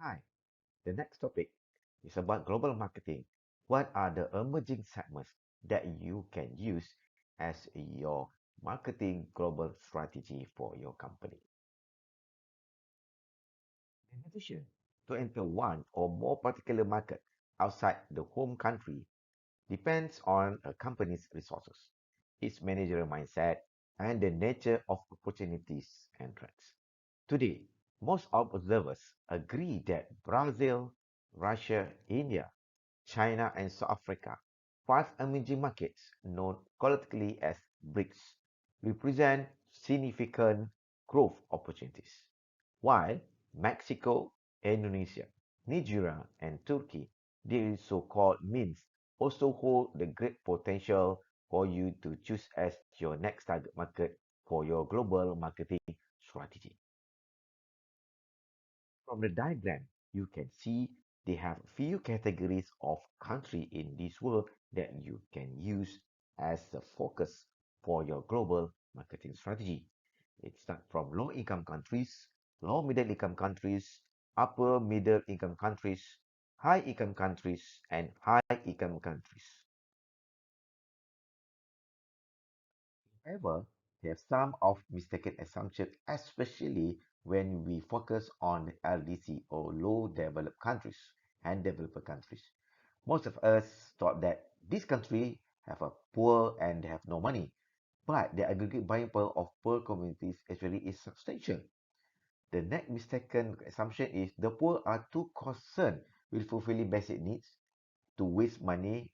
Hi, the next topic is about global marketing. What are the emerging segments that you can use as your marketing global strategy for your company? The decision to enter one or more particular market outside the home country depends on a company's resources, its managerial mindset, and the nature of opportunities and threats. Today, most observers agree that Brazil, Russia, India, China, and South Africa, five emerging markets known collectively as BRICS, represent significant growth opportunities, while Mexico, Indonesia, Nigeria, and Turkey, these so-called means, also hold the great potential for you to choose as your next target market for your global marketing strategy. From the diagram, you can see they have few categories of country in this world that you can use as the focus for your global marketing strategy. It starts from low income countries, low middle income countries, upper middle income countries, high income countries, and high income countries. However, there are some of mistaken assumptions, especially when we focus on LDC or low developed countries and developer countries. Most of us thought that these countries have a poor and they have no money, but the aggregate buying power of poor communities actually is substantial. The next mistaken assumption is the poor are too concerned with fulfilling basic needs to waste money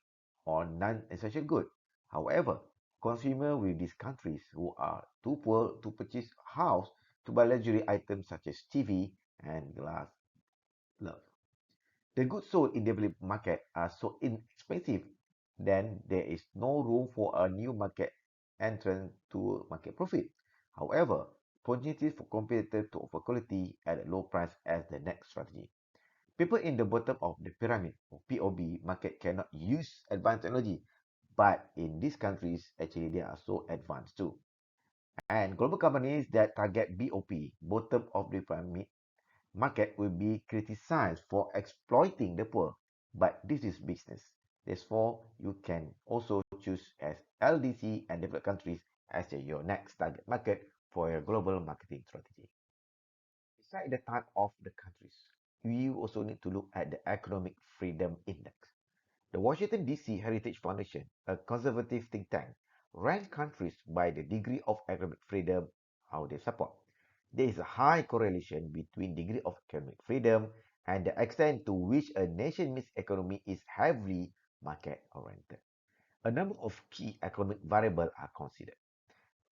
on non-essential goods. However, consumers with these countries who are too poor to purchase house to buy luxury items such as TV and glass love. The goods sold in developed market are so inexpensive, then there is no room for a new market entrant to market profit. However, opportunities for competitors to offer quality at a low price as the next strategy. People in the bottom of the pyramid or POB market cannot use advanced technology, but in these countries, actually they are so advanced too. And global companies that target BOP, bottom of the pyramid market, will be criticized for exploiting the poor, but this is business. Therefore, you can also choose as LDC and developed countries as your next target market for your global marketing strategy. Beside the type of the countries, you also need to look at the Economic Freedom Index. The Washington DC Heritage Foundation, a conservative think tank, ranks countries by the degree of economic freedom how they support. There is a high correlation between degree of economic freedom and the extent to which a nation's economy is heavily market-oriented. A number of key economic variables are considered: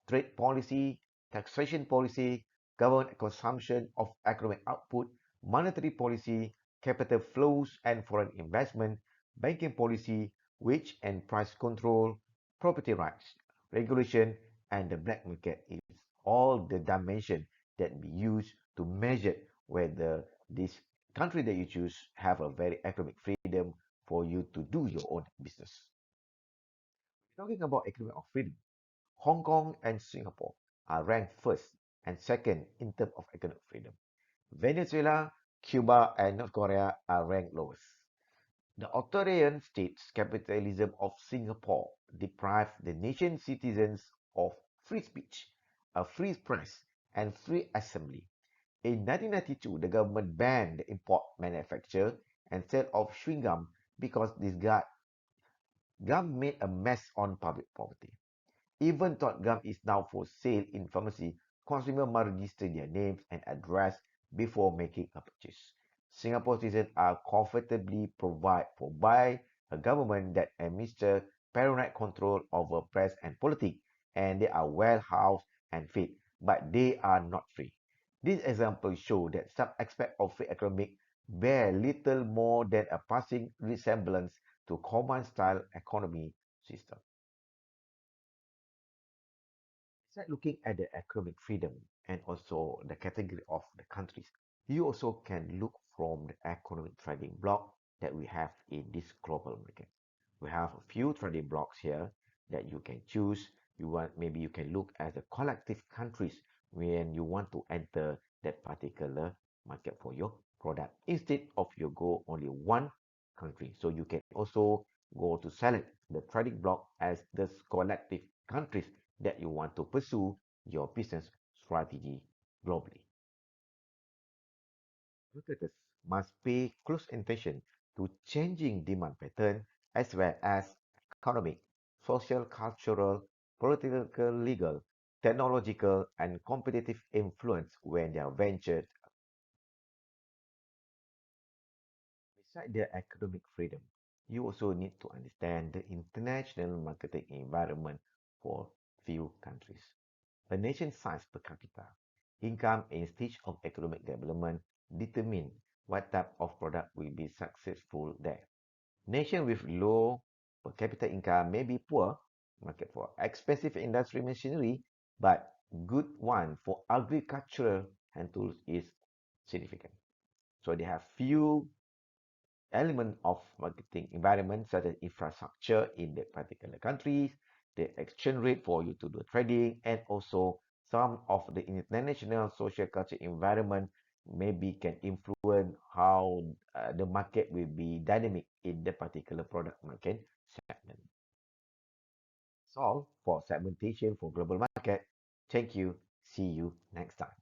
trade policy, taxation policy, government consumption of economic output, monetary policy, capital flows and foreign investment, banking policy, wage and price control, property rights, regulation, and the black market is all the dimension that we use to measure whether this country that you choose have a very economic freedom for you to do your own business. Talking about economic freedom, Hong Kong and Singapore are ranked first and second in terms of economic freedom. Venezuela, Cuba, and North Korea are ranked lowest. The authoritarian state's capitalism of Singapore deprived the nation's citizens of free speech, a free press, and free assembly. In 1992, the government banned the import, manufacture, and sale of chewing gum because this gum made a mess on public property. Even though gum is now for sale in pharmacy, consumers must register their names and address before making a purchase. Singapore citizens are comfortably provided for by a government that administers paranoid control over press and politics, and they are well housed and fed, but they are not free. These examples show that some aspects of free economic bear little more than a passing resemblance to command style economy system. Besides looking at the economic freedom and also the category of the countries, you also can look from the economic trading block that we have in this global market. We have a few trading blocks here that you can choose. Maybe you can look at the collective countries when you want to enter that particular market for your product instead of you go only one country. So you can also go to select the trading block as the collective countries that you want to pursue your business strategy globally. Marketers must pay close attention to changing demand pattern as well as economic, social, cultural, political, legal, technological, and competitive influence when they are ventured. Beside their economic freedom, you also need to understand the international marketing environment for few countries. A nation's size per capita, income, and stage of economic development determine what type of product will be successful there. Nations with low per capita income may be poor market for expensive industry machinery, but good one for agricultural hand tools is significant. So they have few element of marketing environment such as infrastructure in the particular countries, the exchange rate for you to do trading, and also some of the international social culture environment maybe can influence how the market will be dynamic in the particular product market segment. That's all for segmentation for global market. Thank you. See you next time.